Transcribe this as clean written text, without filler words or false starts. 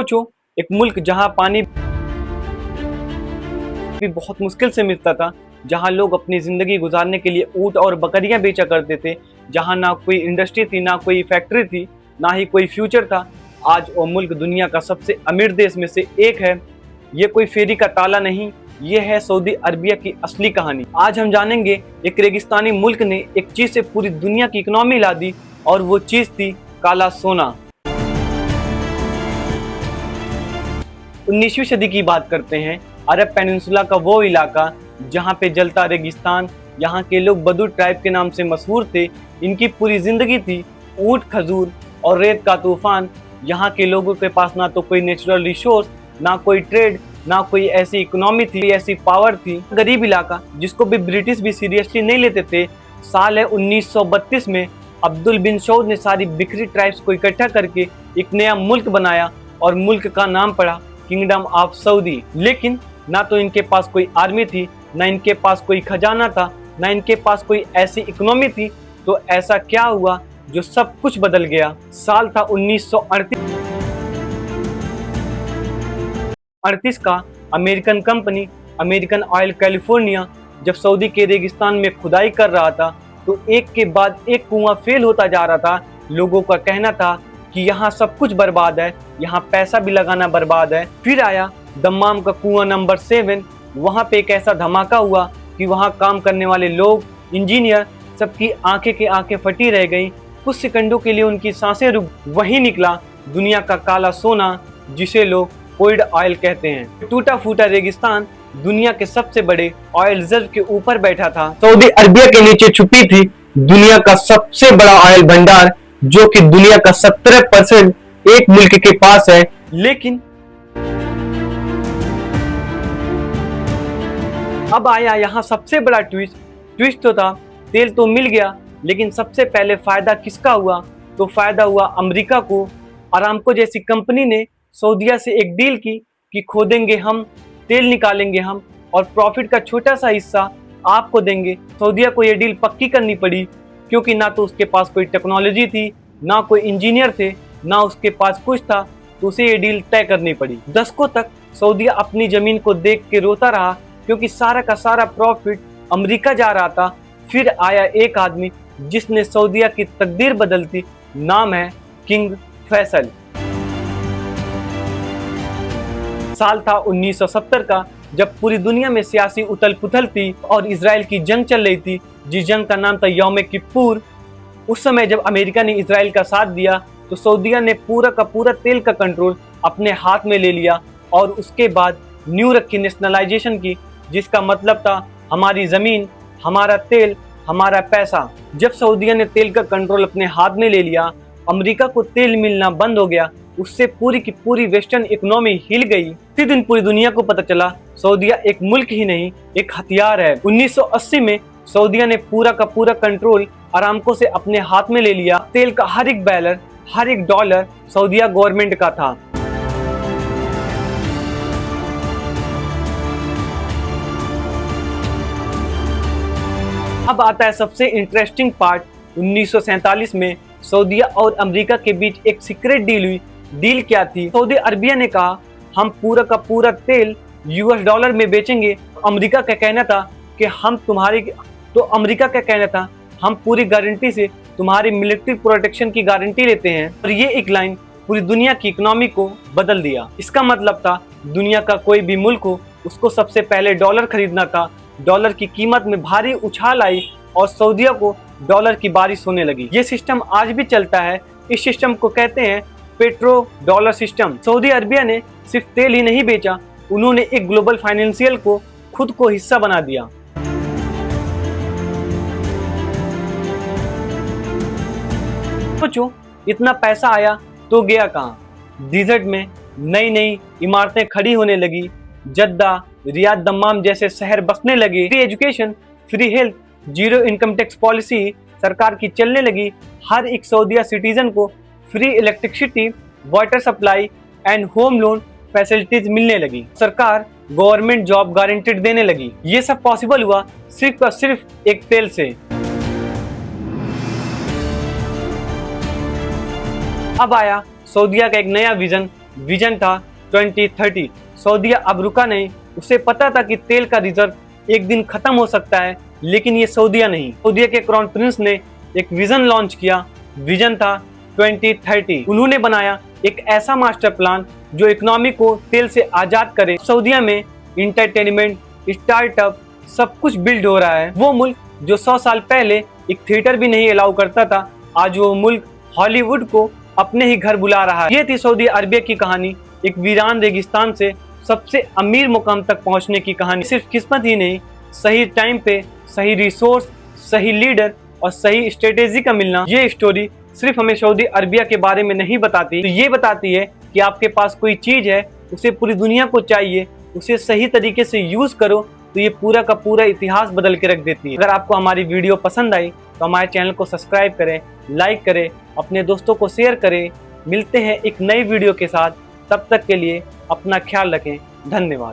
सोचो, एक मुल्क जहां पानी भी बहुत मुश्किल से मिलता था, जहां लोग अपनी जिंदगी गुजारने के लिए ऊंट और बकरियां बेचा करते थे, जहां ना कोई इंडस्ट्री थी, ना कोई फैक्ट्री थी, ना ही कोई फ्यूचर था। आज वो मुल्क दुनिया का सबसे अमीर देश में से एक है। ये कोई फेरी का ताला नहीं, ये है सऊदी अरबिया की असली कहानी। आज हम जानेंगे एक रेगिस्तानी मुल्क ने एक चीज से पूरी दुनिया की इकोनॉमी ला दी, और वो चीज थी काला सोना। 19वीं सदी की बात करते हैं। अरब पेनिनसुला का वो इलाका जहाँ पे जलता रेगिस्तान, यहाँ के लोग बदू ट्राइब के नाम से मशहूर थे। इनकी पूरी जिंदगी थी ऊंट, खजूर और रेत का तूफान। यहाँ के लोगों के पास ना तो कोई नेचुरल रिसोर्स, ना कोई ट्रेड, ना कोई ऐसी इकोनॉमी थी, ऐसी पावर थी। गरीब इलाका जिसको भी ब्रिटिश भी सीरियसली नहीं लेते थे। साल है 1932 में अब्दुल बिन सऊद ने सारी बिखरी ट्राइब्स को इकट्ठा करके एक नया मुल्क बनाया, और मुल्क का नाम पड़ा किंगडम ऑफ सऊदी। लेकिन ना तो इनके पास कोई आर्मी थी, ना इनके पास कोई खजाना था, ना इनके पास कोई ऐसी इकोनॉमी थी। तो ऐसा क्या हुआ जो सब कुछ बदल गया? साल था 1938 का। American company American oil California जब सऊदी के रेगिस्तान में खुदाई कर रहा था, तो एक के बाद एक कुआं फेल होता जा रहा था। लोगों का कहना था कि यहाँ सब कुछ बर्बाद है, यहाँ पैसा भी लगाना बर्बाद है। फिर आया दम्माम का कुआं नंबर 7। वहाँ पे एक ऐसा धमाका हुआ कि वहाँ काम करने वाले लोग, इंजीनियर, सबकी आंखें फटी रह गई। कुछ सेकंडों के लिए उनकी सांसें रुक। वहीं निकला दुनिया का काला सोना, जिसे लोग क्रूड ऑयल कहते हैं। टूटा फूटा रेगिस्तान दुनिया के सबसे बड़े ऑयल रिजर्व के ऊपर बैठा था। सऊदी अरबिया के नीचे छुपी थी दुनिया का सबसे बड़ा ऑयल भंडार, जो कि दुनिया का 17% एक मुल्क के पास है। लेकिन अब आया यहाँ सबसे बड़ा ट्विस्ट तो था, तेल तो मिल गया, लेकिन सबसे पहले फायदा किसका हुआ? तो फायदा हुआ अमेरिका को। अरामको जैसी कंपनी ने सऊदीया से एक डील की कि खोदेंगे हम, तेल निकालेंगे हम, और प्रॉफिट का छोटा सा हिस्सा आपको देंगे। सऊदीया को यह डील पक्की करनी पड़ी, क्योंकि ना तो उसके पास कोई टेक्नोलॉजी थी, ना कोई इंजीनियर थे, ना उसके पास कुछ था। तो उसे ये डील तय करनी पड़ी। दशकों तक सऊदीया अपनी जमीन को देख के रोता रहा, क्योंकि सारा का सारा प्रॉफिट अमेरिका जा रहा था। फिर आया एक आदमी जिसने सऊदीया की तकदीर बदल दी। नाम है किंग फैसल। साल था 1970 का, जब पूरी दुनिया में सियासी उथल पुथल थी और इजराइल की जंग चल रही थी, जिस जंग का नाम था यौम किप्पूर। उस समय जब अमेरिका ने इजराइल का साथ दिया, तो सऊदीया ने पूरा का पूरा तेल का कंट्रोल अपने हाथ में ले लिया, और उसके बाद न्यू रखी नेशनलाइजेशन की, जिसका मतलब था हमारी जमीन, हमारा तेल, हमारा पैसा। जब सऊदीया ने तेल का कंट्रोल अपने हाथ में ले लिया, अमेरिका को तेल मिलना बंद हो गया। उससे पूरी की पूरी वेस्टर्न इकोनॉमी हिल गई। इसी दिन पूरी दुनिया को पता चला सऊदीया एक मुल्क ही नहीं, एक हथियार है। 1980 में सऊदीया ने पूरा का पूरा कंट्रोल अरामको से अपने हाथ में ले लिया। तेल का हर एक बैरल, हर एक डॉलर सऊदीया गवर्नमेंट का था। अब आता है सबसे इंटरेस्टिंग पार्ट। 1947 में सऊदीया और अमेरिका के बीच एक सीक्रेट डील हुई। डील क्या थी? सऊदी अरबिया ने कहा हम पूरा का पूरा तेल यूएस डॉलर में बेचेंगे। अमेरिका का कहना था कि अमेरिका का कहना था हम पूरी गारंटी से तुम्हारी मिलिट्री प्रोटेक्शन की गारंटी लेते हैं। और ये एक लाइन पूरी दुनिया की इकोनॉमी को बदल दिया। इसका मतलब था दुनिया का कोई भी मुल्क हो, उसको सबसे पहले डॉलर खरीदना था। डॉलर की कीमत में भारी उछाल आई, और सऊदीया को डॉलर की बारिश होने लगी। ये सिस्टम आज भी चलता है। इस सिस्टम को कहते हैं petro dollar system. Saudi Arabia ने सिर्फ तेल ही नहीं बेचा, उन्होंने एक ग्लोबल फाइनेंशियल को खुद को हिस्सा बना दिया। सोचो, इतना पैसा आया तो गया कहाँ? डिजर्ट में नई नई इमारतें खड़ी होने लगी, जद्दा, रियाद, दम्माम जैसे शहर बसने लगे। Free education, free health, zero income tax policy सरकार की चलने लगी। हर एक सऊदीया सिटीजन को free electricity, water supply and home loan facilities मिलने लगी। सरकार गवर्नमेंट जॉब गारंटेड देने लगी। ये सब पॉसिबल हुआ सिर्फ और सिर्फ एक तेल से। अब आया सऊदीया का एक नया विजन, विजन था 2030। सऊदीया अब रुका नहीं, उसे पता था कि तेल का रिजर्व एक दिन खत्म हो सकता है, लेकिन ये सऊदीया नहीं। सऊदीया के क्राउन प्रिंस ने एक विजन लॉन्च किया, विजन था 2030। उन्होंने बनाया एक ऐसा मास्टर प्लान जो इकोनॉमी को तेल से आजाद करे। सऊदीया में इंटरटेनमेंट, स्टार्टअप सब कुछ बिल्ड हो रहा है। वो मुल्क जो 100 साल पहले एक थिएटर भी नहीं अलाउ करता था, आज वो मुल्क हॉलीवुड को अपने ही घर बुला रहा है। ये थी सऊदी अरबिया की कहानी, एक वीरान रेगिस्तान से सबसे अमीर मुकाम तक पहुंचने की कहानी। सिर्फ किस्मत ही नहीं, सही टाइम पे सही रिसोर्स, सही लीडर और सही स्ट्रेटेजी का मिलना। ये स्टोरी सिर्फ हमें सऊदी अरबिया के बारे में नहीं बताती, तो ये बताती है कि आपके पास कोई चीज है, उसे पूरी दुनिया को चाहिए, उसे सही तरीके से यूज करो तो ये पूरा का पूरा इतिहास बदल के रख देती है। अगर आपको हमारी वीडियो पसंद आई तो हमारे चैनल को सब्सक्राइब करें, लाइक करें, अपने दोस्तों को शेयर करें। मिलते हैं एक नई वीडियो के साथ, तब तक के लिए अपना ख्याल रखें। धन्यवाद।